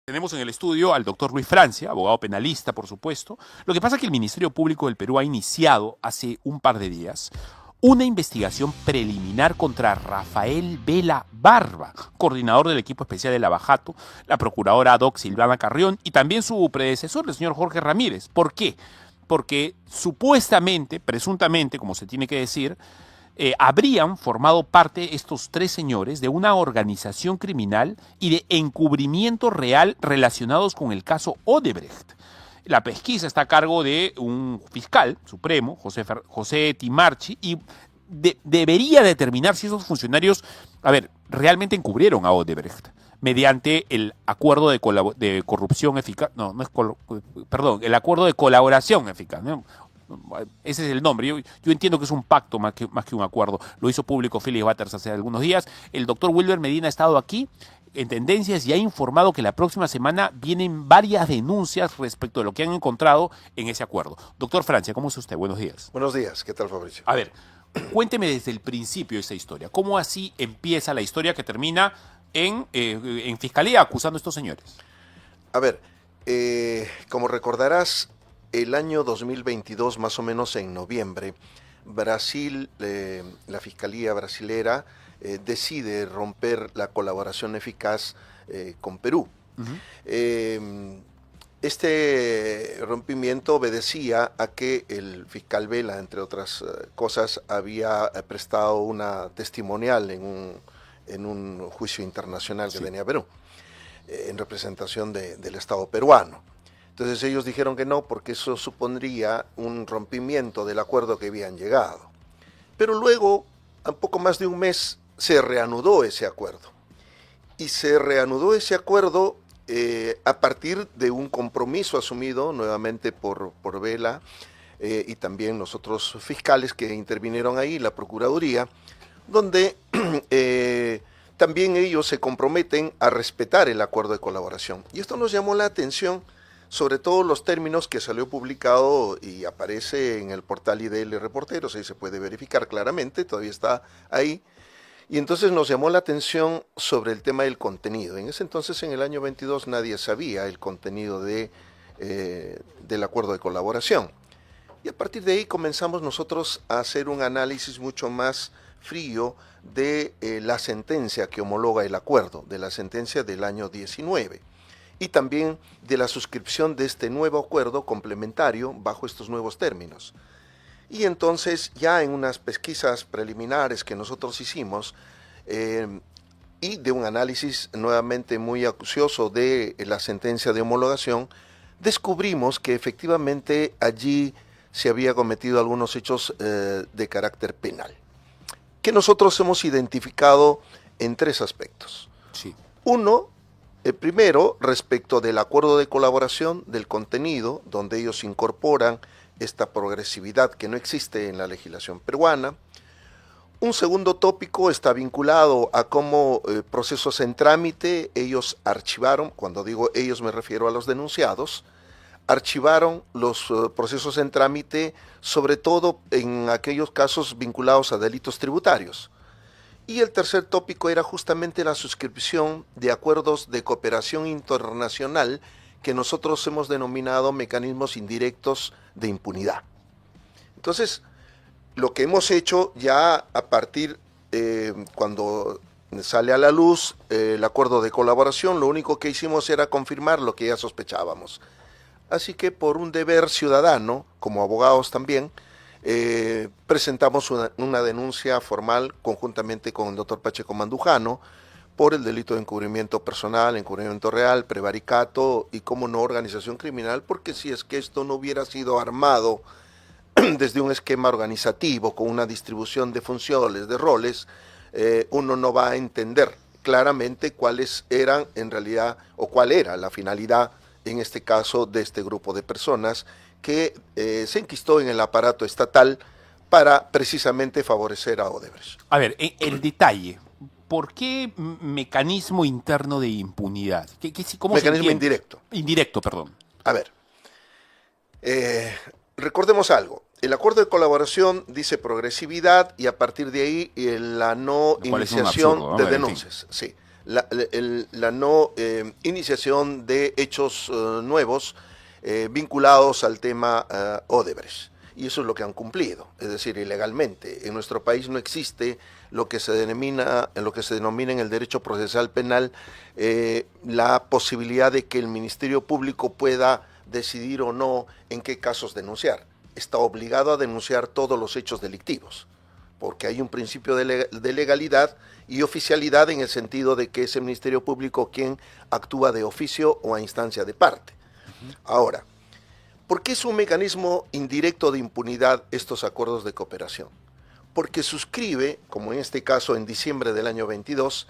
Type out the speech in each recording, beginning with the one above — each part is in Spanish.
Tenemos en el estudio al doctor Luis Francia, abogado penalista, por supuesto. Lo que pasa es que el Ministerio Público del Perú ha iniciado hace un par de días una investigación preliminar contra Rafael Vela Barba, coordinador del equipo especial de Lava Jato, la procuradora ad hoc Silvana Carrión y también su predecesor, el señor Jorge Ramírez. ¿Por qué? Porque supuestamente, presuntamente, como se tiene que decir, habrían formado parte estos tres señores de una organización criminal y de encubrimiento real relacionados con el caso Odebrecht. La pesquisa está a cargo de un fiscal supremo, José Timarchi, y debería determinar si esos funcionarios, realmente encubrieron a Odebrecht mediante el acuerdo de corrupción eficaz, el acuerdo de colaboración eficaz, ¿no? Ese es el nombre. Yo entiendo que es un pacto más que un acuerdo. Lo hizo público Félix Batters hace algunos días. El doctor Wilber Medina ha estado aquí en Tendencias y ha informado que la próxima semana vienen varias denuncias respecto de lo que han encontrado en ese acuerdo. Doctor Francia, ¿cómo está usted? Buenos días. Buenos días, ¿qué tal, Fabricio? A ver, cuénteme desde el principio esa historia. ¿Cómo así empieza la historia que termina en fiscalía acusando a estos señores? A ver, como recordarás, el año 2022, más o menos en noviembre, Brasil, la Fiscalía brasilera, decide romper la colaboración eficaz con Perú. Este rompimiento obedecía a que el fiscal Vela, entre otras cosas, había prestado una testimonial en un juicio internacional que tenía Perú, en representación del Estado peruano. Entonces ellos dijeron que no, porque eso supondría un rompimiento del acuerdo que habían llegado. Pero luego, a poco más de un mes, se reanudó ese acuerdo. Y se reanudó ese acuerdo a partir de un compromiso asumido nuevamente por Vela y también los otros fiscales que intervinieron ahí, la Procuraduría, donde también ellos se comprometen a respetar el acuerdo de colaboración. Y esto nos llamó la atención, sobre todo los términos que salió publicado y aparece en el portal IDL Reporteros, ahí se puede verificar claramente, todavía está ahí. Y entonces nos llamó la atención sobre el tema del contenido. En ese entonces, en el año 22, nadie sabía el contenido del acuerdo de colaboración. Y a partir de ahí comenzamos nosotros a hacer un análisis mucho más frío de la sentencia que homologa el acuerdo, de la sentencia del año 19. Y también de la suscripción de este nuevo acuerdo complementario bajo estos nuevos términos. Y entonces ya en unas pesquisas preliminares que nosotros hicimos y de un análisis nuevamente muy acucioso de la sentencia de homologación, descubrimos que efectivamente allí se había cometido algunos hechos de carácter penal, que nosotros hemos identificado en tres aspectos. Sí. Uno, primero, respecto del acuerdo de colaboración, del contenido, donde ellos incorporan esta progresividad que no existe en la legislación peruana. Un segundo tópico está vinculado a cómo procesos en trámite ellos archivaron, cuando digo ellos me refiero a los denunciados, archivaron los procesos en trámite, sobre todo en aquellos casos vinculados a delitos tributarios. Y el tercer tópico era justamente la suscripción de acuerdos de cooperación internacional que nosotros hemos denominado mecanismos indirectos de impunidad. Entonces, lo que hemos hecho ya a partir, cuando sale a la luz el acuerdo de colaboración, lo único que hicimos era confirmar lo que ya sospechábamos. Así que por un deber ciudadano, como abogados también, presentamos una denuncia formal conjuntamente con el doctor Pacheco Mandujano por el delito de encubrimiento personal, encubrimiento real, prevaricato y, como no, organización criminal, porque si es que esto no hubiera sido armado desde un esquema organizativo, con una distribución de funciones, de roles, uno no va a entender claramente cuáles eran en realidad, o cuál era la finalidad, en este caso, de este grupo de personas que se enquistó en el aparato estatal para precisamente favorecer a Odebrecht. A ver, el detalle. ¿Por qué mecanismo interno de impunidad? ¿Cómo mecanismo indirecto. Indirecto, perdón. A ver, recordemos algo. El acuerdo de colaboración dice progresividad y a partir de ahí la no iniciación de denuncias. Sí, la no iniciación de hechos nuevos vinculados al tema Odebrecht. Y eso es lo que han cumplido, es decir, ilegalmente. En nuestro país no existe lo que se denomina en el derecho procesal penal la posibilidad de que el Ministerio Público pueda decidir o no en qué casos denunciar. Está obligado a denunciar todos los hechos delictivos, porque hay un principio de legalidad y oficialidad en el sentido de que es el Ministerio Público quien actúa de oficio o a instancia de parte. Ahora, ¿por qué es un mecanismo indirecto de impunidad estos acuerdos de cooperación? Porque suscribe, como en este caso en diciembre del año 22,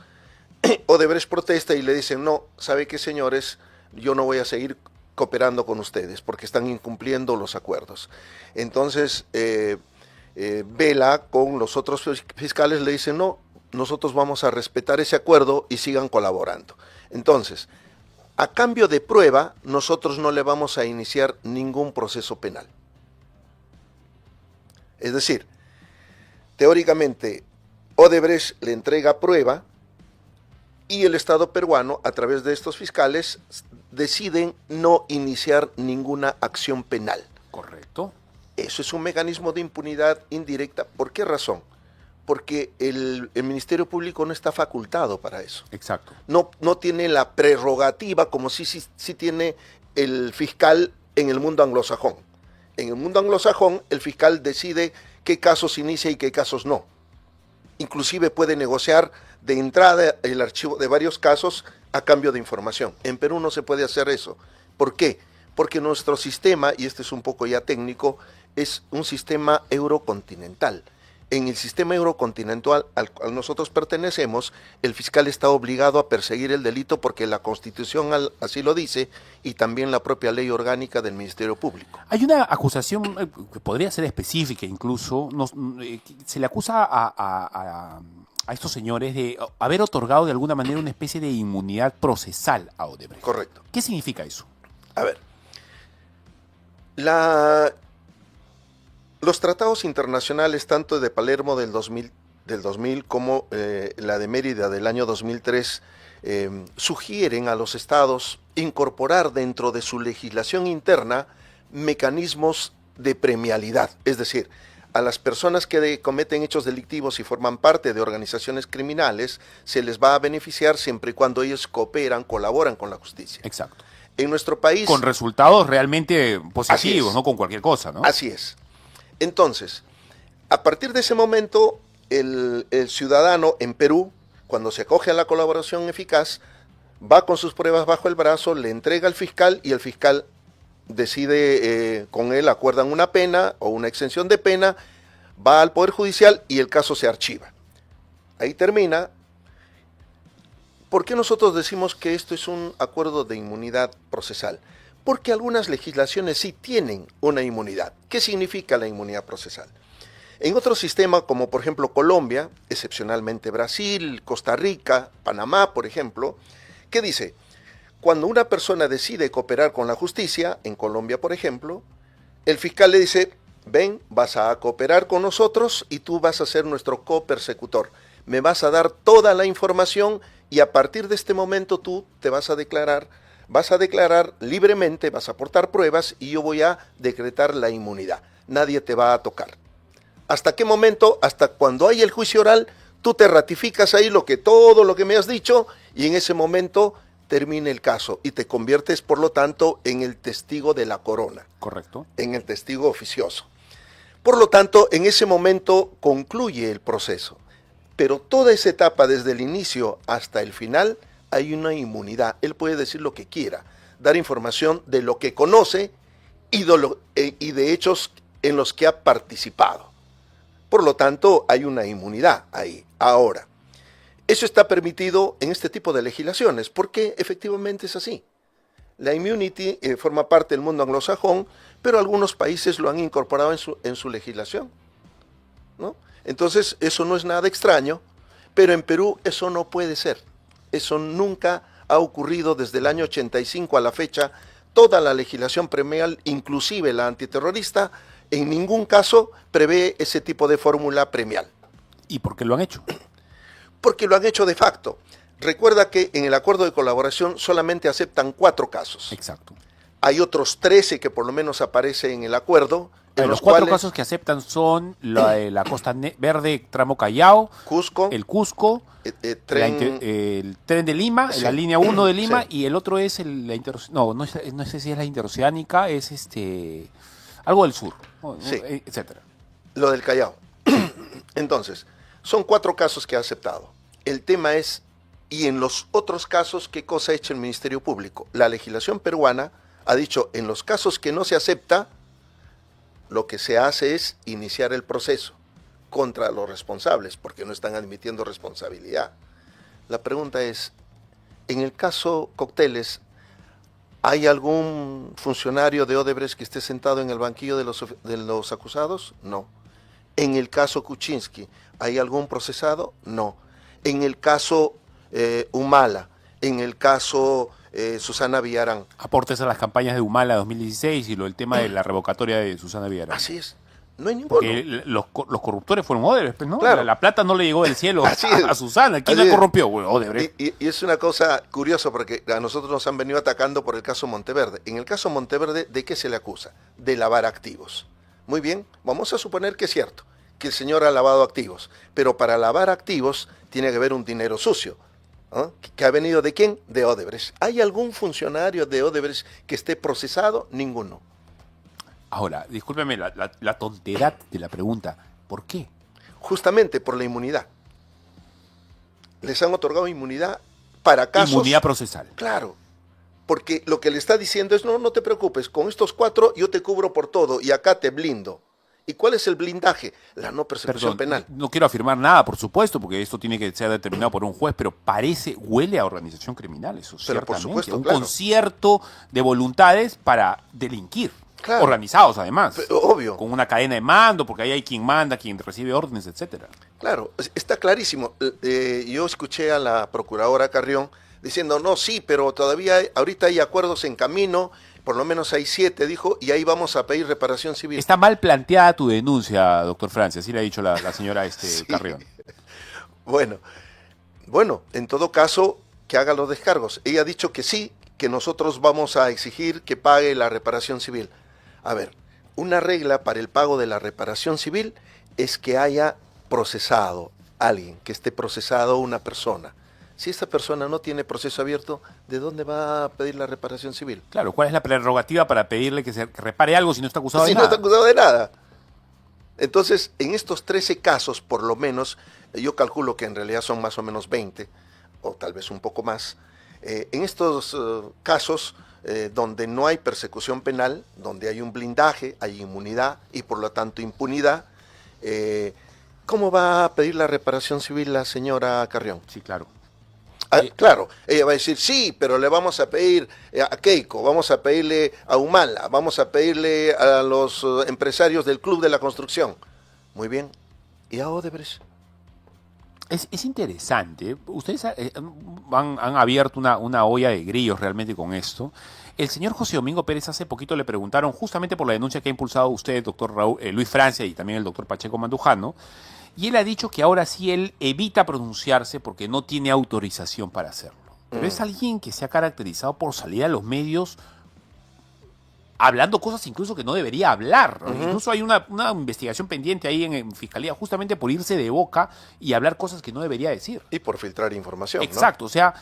Odebrecht protesta y le dicen, no, ¿sabe qué, señores? Yo no voy a seguir cooperando con ustedes porque están incumpliendo los acuerdos. Entonces, Vela con los otros fiscales le dicen, no, nosotros vamos a respetar ese acuerdo y sigan colaborando. Entonces, a cambio de prueba, nosotros no le vamos a iniciar ningún proceso penal. Es decir, teóricamente, Odebrecht le entrega prueba y el Estado peruano, a través de estos fiscales, deciden no iniciar ninguna acción penal. Correcto. Eso es un mecanismo de impunidad indirecta. ¿Por qué razón? Porque el Ministerio Público no está facultado para eso. Exacto. No tiene la prerrogativa como sí tiene el fiscal en el mundo anglosajón. En el mundo anglosajón, el fiscal decide qué casos inicia y qué casos no. Inclusive puede negociar de entrada el archivo de varios casos a cambio de información. En Perú no se puede hacer eso. ¿Por qué? Porque nuestro sistema, y este es un poco ya técnico, es un sistema eurocontinental. En el sistema eurocontinental al cual nosotros pertenecemos, el fiscal está obligado a perseguir el delito porque la Constitución así lo dice y también la propia ley orgánica del Ministerio Público. Hay una acusación que podría ser específica incluso. Se le acusa a estos señores de haber otorgado de alguna manera una especie de inmunidad procesal a Odebrecht. Correcto. ¿Qué significa eso? A ver, los tratados internacionales, tanto de Palermo del 2000 como la de Mérida del año 2003, sugieren a los estados incorporar dentro de su legislación interna mecanismos de premialidad. Es decir, a las personas que cometen hechos delictivos y forman parte de organizaciones criminales, se les va a beneficiar siempre y cuando ellos colaboran con la justicia. Exacto. En nuestro país... Con resultados realmente positivos, no con cualquier cosa, ¿no? Así es. Entonces, a partir de ese momento, el ciudadano en Perú, cuando se acoge a la colaboración eficaz, va con sus pruebas bajo el brazo, le entrega al fiscal y el fiscal decide, con él acuerdan una pena o una exención de pena, va al Poder Judicial y el caso se archiva. Ahí termina. ¿Por qué nosotros decimos que esto es un acuerdo de inmunidad procesal? Porque algunas legislaciones sí tienen una inmunidad. ¿Qué significa la inmunidad procesal? En otros sistemas, como por ejemplo Colombia, excepcionalmente Brasil, Costa Rica, Panamá, por ejemplo, ¿qué dice? Cuando una persona decide cooperar con la justicia, en Colombia, por ejemplo, el fiscal le dice, ven, vas a cooperar con nosotros y tú vas a ser nuestro copersecutor. Me vas a dar toda la información y a partir de este momento tú te vas a declarar libremente, vas a aportar pruebas y yo voy a decretar la inmunidad. Nadie te va a tocar. ¿Hasta qué momento? Hasta cuando hay el juicio oral, tú te ratificas ahí todo lo que me has dicho y en ese momento termina el caso y te conviertes, por lo tanto, en el testigo de la corona. Correcto. En el testigo oficioso. Por lo tanto, en ese momento concluye el proceso. Pero toda esa etapa, desde el inicio hasta el final, hay una inmunidad. Él puede decir lo que quiera, dar información de lo que conoce y de hechos en los que ha participado. Por lo tanto, hay una inmunidad ahí. Ahora, eso está permitido en este tipo de legislaciones, porque efectivamente es así. La immunity forma parte del mundo anglosajón, pero algunos países lo han incorporado en su legislación, ¿no? Entonces, eso no es nada extraño, pero en Perú eso no puede ser. Eso nunca ha ocurrido desde el año 85 a la fecha. Toda la legislación premial, inclusive la antiterrorista, en ningún caso prevé ese tipo de fórmula premial. ¿Y por qué lo han hecho? Porque lo han hecho de facto. Recuerda que en el acuerdo de colaboración solamente aceptan 4 casos. Exacto. Hay otros 13 que por lo menos aparecen en el acuerdo. Los 4 casos que aceptan son la Costa Verde, tramo Callao, Cusco, el Cusco, el tren de Lima, sí, la línea 1 de Lima, sí, y el otro es no sé si es la interoceánica, es algo del sur, sí, etcétera. lo del Callao. Entonces, son 4 casos que ha aceptado. El tema es, y en los otros casos, ¿qué cosa ha hecho el Ministerio Público? La legislación peruana ha dicho, en los casos que no se acepta, lo que se hace es iniciar el proceso contra los responsables, porque no están admitiendo responsabilidad. La pregunta es, en el caso Cócteles, ¿hay algún funcionario de Odebrecht que esté sentado en el banquillo de los acusados? No. En el caso Kuczynski, ¿hay algún procesado? No. En el caso Humala, en el caso Susana Villarán. Aportes a las campañas de Humala 2016 y el tema de la revocatoria de Susana Villarán. Así es. No hay ninguno. Porque los corruptores fueron Odebrecht, ¿no? Claro. La plata no le llegó del cielo a Susana. ¿Quién la corrompió? Bueno, Odebrecht. Y es una cosa curiosa porque a nosotros nos han venido atacando por el caso Monteverde. En el caso Monteverde, ¿de qué se le acusa? De lavar activos. Muy bien, vamos a suponer que es cierto, que el señor ha lavado activos. Pero para lavar activos tiene que haber un dinero sucio. ¿Ah? ¿Que ha venido de quién? De Odebrecht. ¿Hay algún funcionario de Odebrecht que esté procesado? Ninguno. Ahora, discúlpeme la tontería de la pregunta. ¿Por qué? Justamente por la inmunidad. Les han otorgado inmunidad para casos... Inmunidad procesal. Claro. Porque lo que le está diciendo es, no te preocupes, con estos 4 yo te cubro por todo y acá te blindo. ¿Y cuál es el blindaje? La no persecución penal. No quiero afirmar nada, por supuesto, porque esto tiene que ser determinado por un juez, pero huele a organización criminal, eso pero por supuesto, un claro. concierto de voluntades para delinquir. Claro. Organizados, además. Pero, obvio. Con una cadena de mando, porque ahí hay quien manda, quien recibe órdenes, etcétera. Claro, está clarísimo. Yo escuché a la procuradora Carrión diciendo, no, sí, pero todavía ahorita hay acuerdos en camino, por lo menos hay 7, dijo, y ahí vamos a pedir reparación civil. Está mal planteada tu denuncia, doctor Francia, así le ha dicho la señora sí. Carrión. Bueno, en todo caso, que haga los descargos. Ella ha dicho que sí, que nosotros vamos a exigir que pague la reparación civil. A ver, una regla para el pago de la reparación civil es que haya procesado alguien, que esté procesado una persona. Si esta persona no tiene proceso abierto, ¿de dónde va a pedir la reparación civil? Claro, ¿cuál es la prerrogativa para pedirle que repare algo si no está acusado de nada? Si no está acusado de nada. Entonces, en estos 13 casos, por lo menos, yo calculo que en realidad son más o menos 20, o tal vez un poco más, en estos casos donde no hay persecución penal, donde hay un blindaje, hay inmunidad y por lo tanto impunidad, ¿cómo va a pedir la reparación civil la señora Carrión? Sí, claro. Claro, ella va a decir, sí, pero le vamos a pedir a Keiko, vamos a pedirle a Humala, vamos a pedirle a los empresarios del Club de la Construcción. Muy bien. ¿Y a Odebrecht? Es interesante. Ustedes han abierto una olla de grillos realmente con esto. El señor José Domingo Pérez hace poquito le preguntaron, justamente por la denuncia que ha impulsado usted, doctor Luis Francia, y también el doctor Pacheco Mandujano, y él ha dicho que ahora sí él evita pronunciarse porque no tiene autorización para hacerlo. Pero es alguien que se ha caracterizado por salir a los medios hablando cosas incluso que no debería hablar. Incluso hay una investigación pendiente ahí en Fiscalía justamente por irse de boca y hablar cosas que no debería decir. Y por filtrar información, Exacto, ¿no? O sea,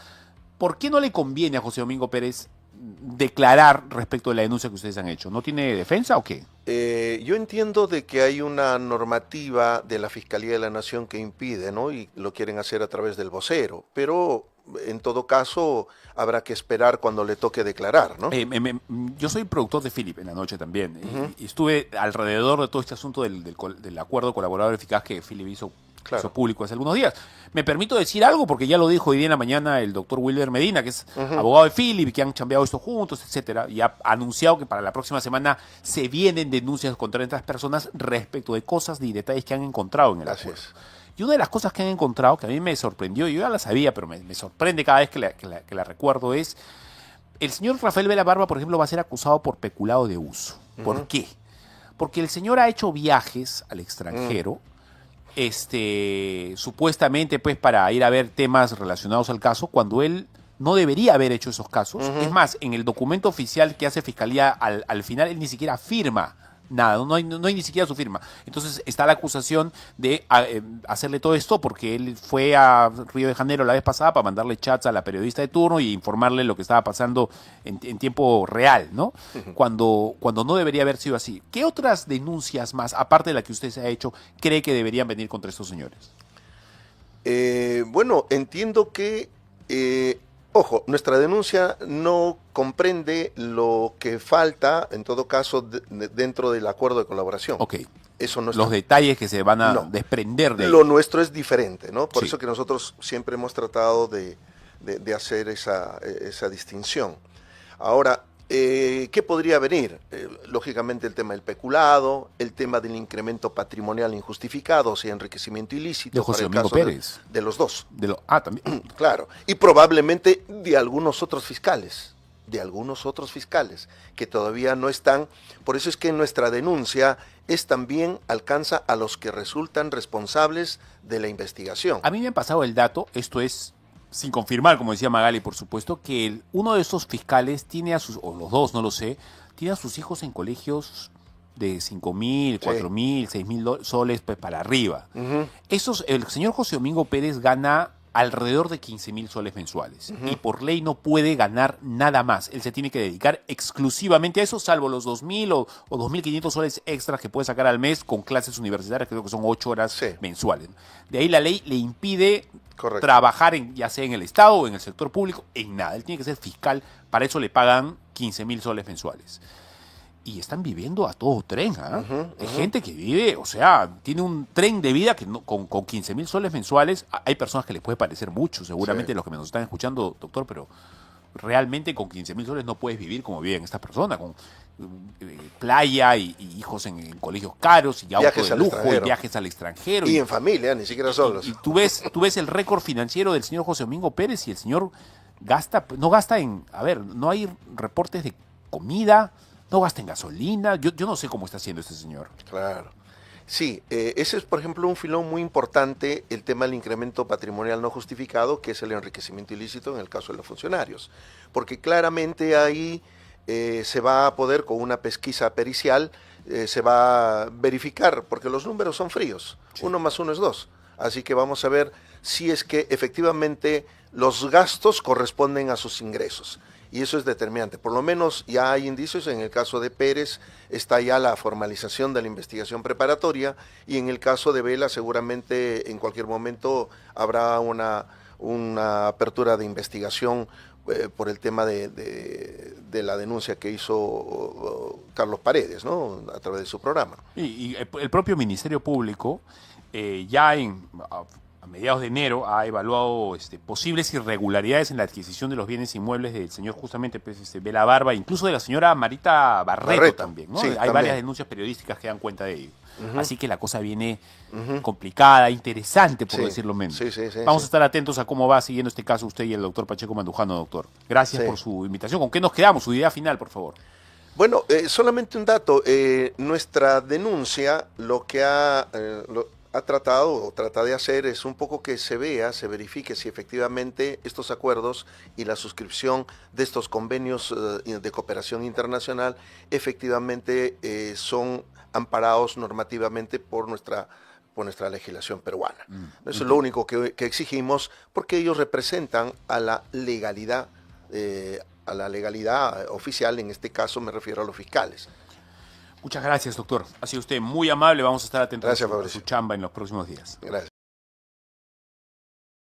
¿por qué no le conviene a José Domingo Pérez declarar respecto de la denuncia que ustedes han hecho? ¿No tiene defensa o qué? Yo entiendo de que hay una normativa de la Fiscalía de la Nación que impide, ¿no? Y lo quieren hacer a través del vocero, pero en todo caso habrá que esperar cuando le toque declarar, ¿no? Yo soy productor de Philip en la noche también, y estuve alrededor de todo este asunto del acuerdo colaborador eficaz que Philip hizo público hace algunos días. Me permito decir algo porque ya lo dijo hoy día en la mañana el doctor Wilber Medina, que es abogado de Philip, que han chambeado esto juntos, etcétera, y ha anunciado que para la próxima semana se vienen denuncias contra estas personas respecto de cosas y detalles que han encontrado en el acuerdo. Y una de las cosas que han encontrado, que a mí me sorprendió, yo ya la sabía, pero me sorprende cada vez que la recuerdo, es el señor Rafael Vela Barba, por ejemplo, va a ser acusado por peculado de uso. ¿Por qué? Porque el señor ha hecho viajes al extranjero supuestamente pues para ir a ver temas relacionados al caso, cuando él no debería haber hecho esos casos. Es más, en el documento oficial que hace Fiscalía, al final él ni siquiera firma nada, no hay ni siquiera su firma. Entonces está la acusación de hacerle todo esto porque él fue a Río de Janeiro la vez pasada para mandarle chats a la periodista de turno y informarle lo que estaba pasando en tiempo real, ¿no? Cuando no debería haber sido así. ¿Qué otras denuncias más, aparte de la que usted se ha hecho, cree que deberían venir contra estos señores? Bueno, entiendo que, ojo, nuestra denuncia no comprende lo que falta, en todo caso, dentro del acuerdo de colaboración. Ok. Eso no está. Los detalles que se van a desprender de Lo ahí. nuestro es diferente, ¿no? Por Sí. eso que nosotros siempre hemos tratado de hacer esa distinción. Ahora, ¿qué podría venir? Lógicamente el tema del peculado, el tema del incremento patrimonial injustificado, o sea, enriquecimiento ilícito. De José para el Domingo caso Pérez. de los dos. También. Claro, y probablemente de algunos otros fiscales, que todavía no están. Por eso es que nuestra denuncia también alcanza a los que resultan responsables de la investigación. A mí me han pasado el dato, esto es sin confirmar, como decía Magali, por supuesto, que uno de estos fiscales tiene a sus, o los dos, no lo sé, tiene a sus hijos en colegios de 5.000, 4.000, 6.000 soles pues, para arriba. El señor José Domingo Pérez gana alrededor de 15.000 soles mensuales y por ley no puede ganar nada más. Él se tiene que dedicar exclusivamente a eso, salvo los 2.000 o 2.500 soles extras que puede sacar al mes con clases universitarias, creo que son 8 horas mensuales. De ahí la ley le impide trabajar ya sea en el Estado o en el sector público, en nada. Él tiene que ser fiscal, para eso le pagan 15.000 soles mensuales. Y están viviendo a todo tren, ¿ah? Hay gente que vive, o sea, tiene un tren de vida que con 15.000 soles mensuales, hay personas que les puede parecer mucho, seguramente los que nos están escuchando, doctor, pero realmente con 15.000 soles no puedes vivir como viven estas personas, con playa y hijos en colegios caros y auto de lujo y viajes al extranjero. Y en familia, ni siquiera solos. Y tú ves el récord financiero del señor José Domingo Pérez y el señor no gasta no hay reportes de comida, no gasta en gasolina. Yo no sé cómo está haciendo este señor. Claro. Sí, ese es, por ejemplo, un filón muy importante, el tema del incremento patrimonial no justificado, que es el enriquecimiento ilícito en el caso de los funcionarios. Porque claramente ahí se va a poder, con una pesquisa pericial, se va a verificar, porque los números son fríos. 1 más 1 es 2. Así que vamos a ver si es que efectivamente los gastos corresponden a sus ingresos. Y eso es determinante. Por lo menos ya hay indicios. En el caso de Pérez está ya la formalización de la investigación preparatoria, y en el caso de Vela seguramente en cualquier momento habrá una apertura de investigación por el tema de la denuncia que hizo Carlos Paredes, ¿no? A través de su programa. Y el propio Ministerio Público ya a mediados de enero ha evaluado posibles irregularidades en la adquisición de los bienes inmuebles del señor justamente Vela Barba, incluso de la señora Marita Barreto también, ¿no? Sí, Hay también varias denuncias periodísticas que dan cuenta de ello. Así que la cosa viene complicada, interesante, por decirlo menos. Vamos a estar atentos a cómo va siguiendo este caso usted y el doctor Pacheco Mandujano, doctor. Gracias por su invitación. ¿Con qué nos quedamos? Su idea final, por favor. Bueno, solamente un dato. Nuestra denuncia lo que ha tratado o trata de hacer es un poco que se verifique si efectivamente estos acuerdos y la suscripción de estos convenios de cooperación internacional efectivamente son amparados normativamente por nuestra legislación peruana. Eso es lo único que exigimos, porque ellos representan a la legalidad oficial. En este caso me refiero a los fiscales. Muchas gracias, doctor. Ha sido usted muy amable. Vamos a estar atentos Gracias, a su chamba en los próximos días. Gracias.